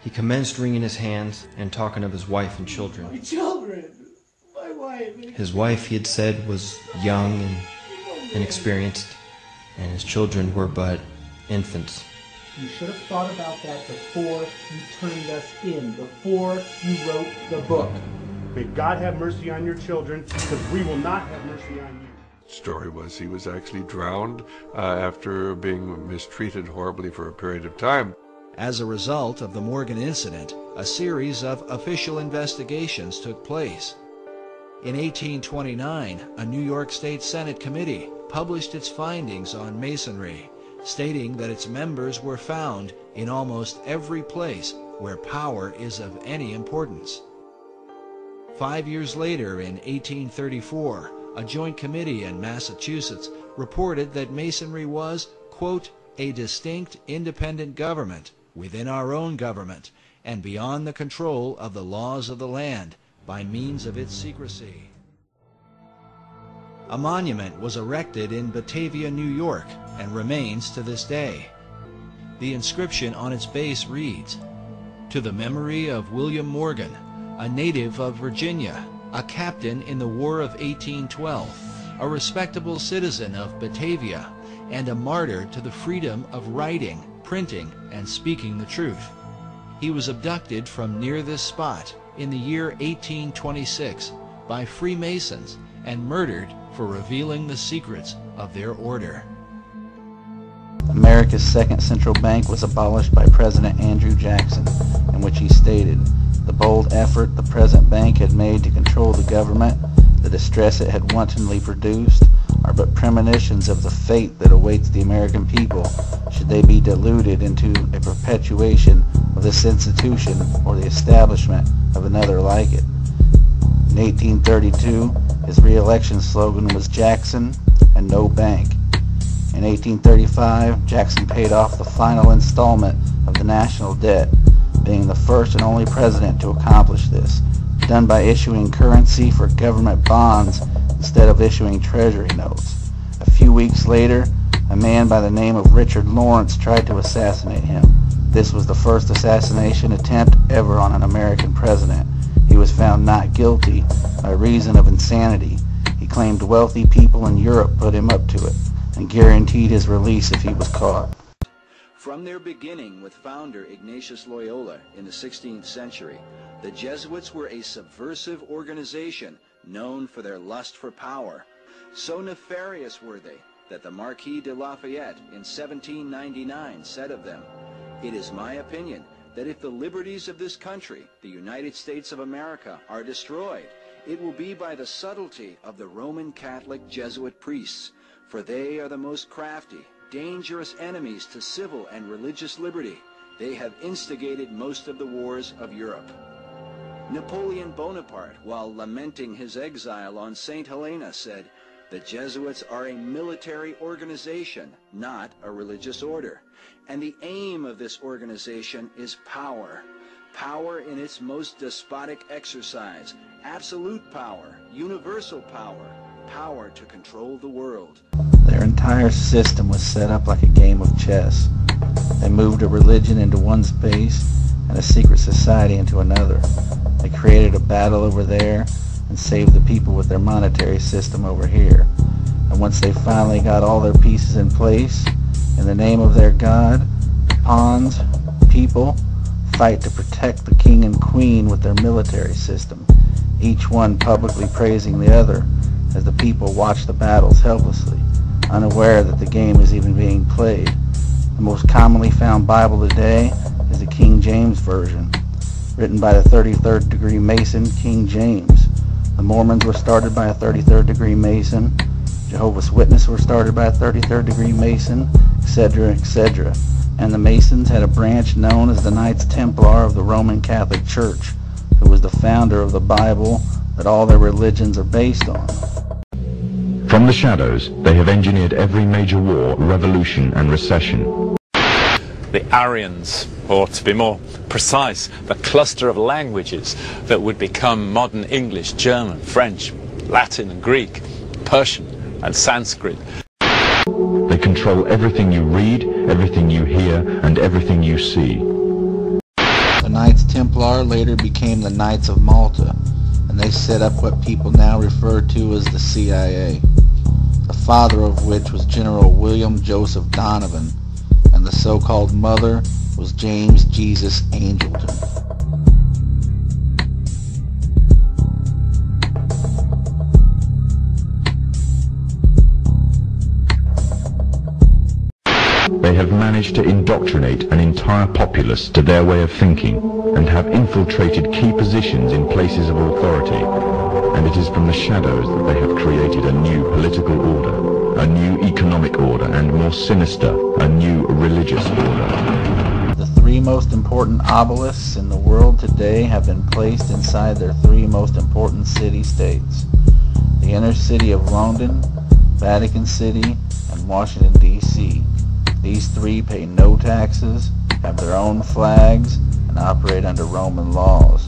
He commenced wringing his hands and talking of his wife and children. My children! My wife! His wife, he had said, was young and inexperienced, and his children were but infants. You should have thought about that before you turned us in, before you wrote the book. May God have mercy on your children, because we will not have mercy on you. Story was he was actually drowned after being mistreated horribly for a period of time. As a result of the Morgan incident, a series of official investigations took place. In 1829, a New York State Senate committee published its findings on Masonry, stating that its members were found in almost every place where power is of any importance. 5 years later, in 1834, a joint committee in Massachusetts reported that Masonry was, quote, a distinct independent government within our own government and beyond the control of the laws of the land by means of its secrecy. A monument was erected in Batavia, New York, and remains to this day. The inscription on its base reads, "To the memory of William Morgan, a native of Virginia, a captain in the War of 1812, a respectable citizen of Batavia, and a martyr to the freedom of writing, printing, and speaking the truth. He was abducted from near this spot in the year 1826 by Freemasons and murdered for revealing the secrets of their order." America's second central bank was abolished by President Andrew Jackson, in which he stated, "The bold effort the present bank had made to control the government, the distress it had wantonly produced, are but premonitions of the fate that awaits the American people should they be deluded into a perpetuation of this institution or the establishment of another like it." In 1832, his re-election slogan was "Jackson and no bank." In 1835, Jackson paid off the final installment of the national debt, being the first and only president to accomplish this, done by issuing currency for government bonds instead of issuing treasury notes. A few weeks later, a man by the name of Richard Lawrence tried to assassinate him. This was the first assassination attempt ever on an American president. He was found not guilty by reason of insanity. He claimed wealthy people in Europe put him up to it and guaranteed his release if he was caught. From their beginning with founder Ignatius Loyola in the 16th century, the Jesuits were a subversive organization known for their lust for power. So nefarious were they that the Marquis de Lafayette in 1799 said of them, "It is my opinion that if the liberties of this country, the United States of America, are destroyed, it will be by the subtlety of the Roman Catholic Jesuit priests, for they are the most crafty, dangerous enemies to civil and religious liberty. They have instigated most of the wars of Europe." Napoleon Bonaparte, while lamenting his exile on St. Helena, said, "The Jesuits are a military organization, not a religious order. And the aim of this organization is power. Power in its most despotic exercise, absolute power, universal power, power to control the world." Their entire system was set up like a game of chess. They moved a religion into one space and a secret society into another. They created a battle over there and saved the people with their monetary system over here. And once they finally got all their pieces in place, in the name of their God, the pawns, people, fight to protect the king and queen with their military system, each one publicly praising the other as the people watch the battles helplessly, unaware that the game is even being played. The most commonly found Bible today is the King James Version, written by the 33rd degree Mason, King James. The Mormons were started by a 33rd degree Mason. Jehovah's Witnesses were started by a 33rd degree Mason, etc., etc. And the Masons had a branch known as the Knights Templar of the Roman Catholic Church, who was the founder of the Bible that all their religions are based on. From the shadows, they have engineered every major war, revolution, and recession. The Aryans, or to be more precise, the cluster of languages that would become modern English, German, French, Latin and Greek, Persian and Sanskrit. They control everything you read, everything you hear, and everything you see. The Knights Templar later became the Knights of Malta, and they set up what people now refer to as the CIA, the father of which was General William Joseph Donovan, and the so-called mother was James Jesus Angleton. They have managed to indoctrinate an entire populace to their way of thinking and have infiltrated key positions in places of authority. And it is from the shadows that they have created a new political order, a new economic order, and more sinister, a new religious order. The three most important obelisks in the world today have been placed inside their three most important city-states: the inner city of London, Vatican City, and Washington, D.C. These three pay no taxes, have their own flags, and operate under Roman laws.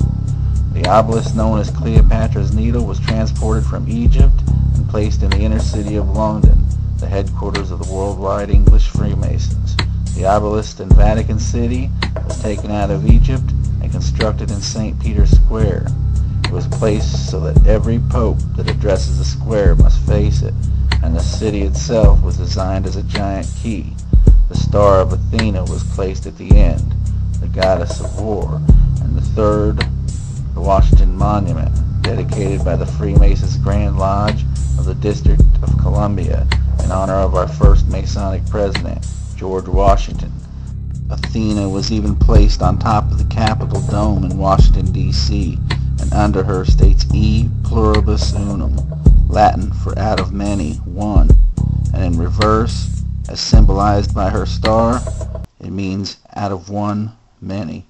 The obelisk known as Cleopatra's Needle was transported from Egypt and placed in the inner city of London, the headquarters of the worldwide English Freemasons. The obelisk in Vatican City was taken out of Egypt and constructed in St. Peter's Square. It was placed so that every pope that addresses the square must face it, and the city itself was designed as a giant key. The Star of Athena was placed at the end, the goddess of war, and the third, the Washington Monument, dedicated by the Freemasons Grand Lodge of the District of Columbia in honor of our first Masonic president, George Washington. Athena was even placed on top of the Capitol Dome in Washington, D.C., and under her states E pluribus unum, Latin for out of many, one, and in reverse, as symbolized by her star, it means out of one, many.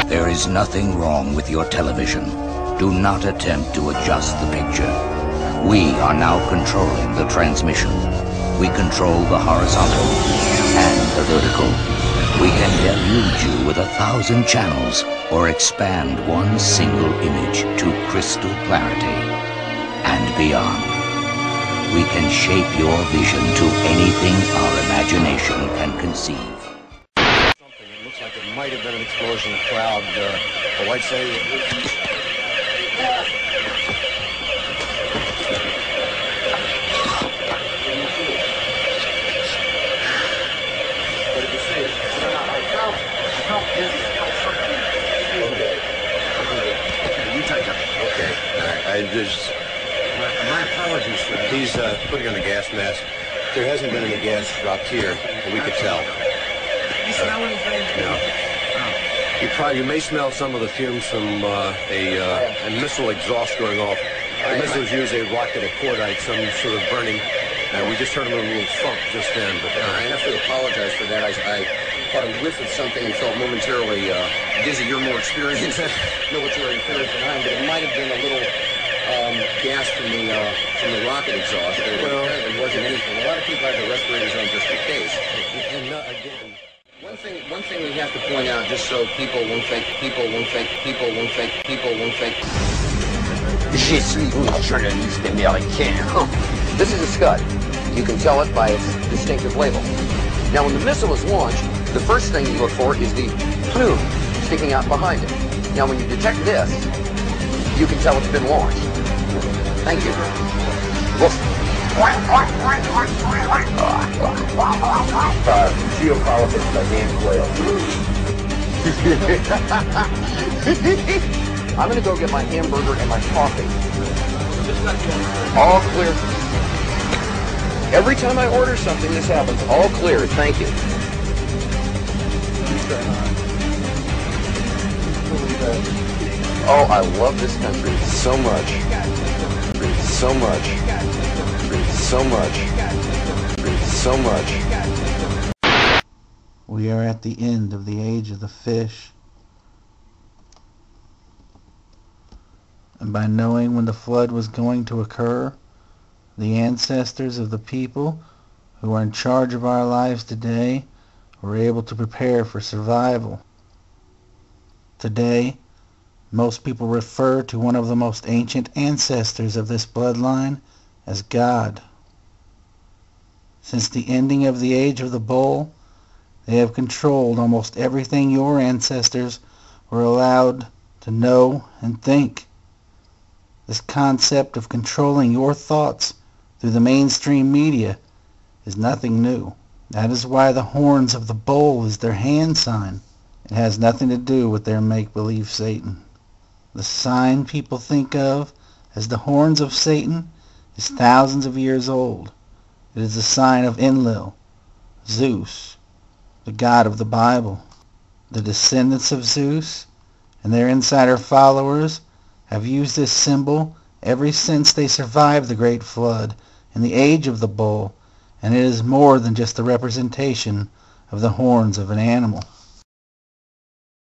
There is nothing wrong with your television. Do not attempt to adjust the picture. We are now controlling the transmission. We control the horizontal and the vertical. We can deluge you with 1,000 channels or expand one single image to crystal clarity and beyond. We can shape your vision to anything our imagination can conceive. It looks like it might have been an explosion of cloud. The lights say... You take it. Okay. My apologies for that. He's putting on the gas mask. There hasn't been any gas dropped here, but we could tell. You smell anything? No. You may smell some of the fumes from a missile exhaust going off. The missile was used, a rocket, a cordite, some sort of burning. We just heard a little thump just then. But I have to apologize for that. I caught a whiff of something and felt momentarily dizzy. You're more experienced military affairs than I am, but it might have been a little gas from the rocket exhaust. Well, it wasn't anything. A lot of people have their respirators on just in case. Again, one thing we have to point out, just so people won't fake. Je suis un journaliste américain. This is a Scud. You can tell it by its distinctive label. Now, when the missile is launched, the first thing you look for is the plume sticking out behind it. Now, when you detect this, you can tell it's been launched. Thank you. Geopolitics by Dan Quayle. I'm going to go get my hamburger and my coffee. All clear. Every time I order something, this happens. All clear. Thank you. Oh, I love this country so much. So much. So much. So much. We are at the end of the age of the fish. And by knowing when the flood was going to occur, the ancestors of the people who are in charge of our lives today were able to prepare for survival. Today, most people refer to one of the most ancient ancestors of this bloodline as God. Since the ending of the age of the bull, they have controlled almost everything your ancestors were allowed to know and think. This concept of controlling your thoughts through the mainstream media is nothing new. That is why the horns of the bull is their hand sign. It has nothing to do with their make-believe Satan. The sign people think of as the horns of Satan is thousands of years old. It is the sign of Enlil, Zeus, the god of the Bible. The descendants of Zeus and their insider followers have used this symbol ever since they survived the Great Flood in the age of the bull, and it is more than just the representation of the horns of an animal.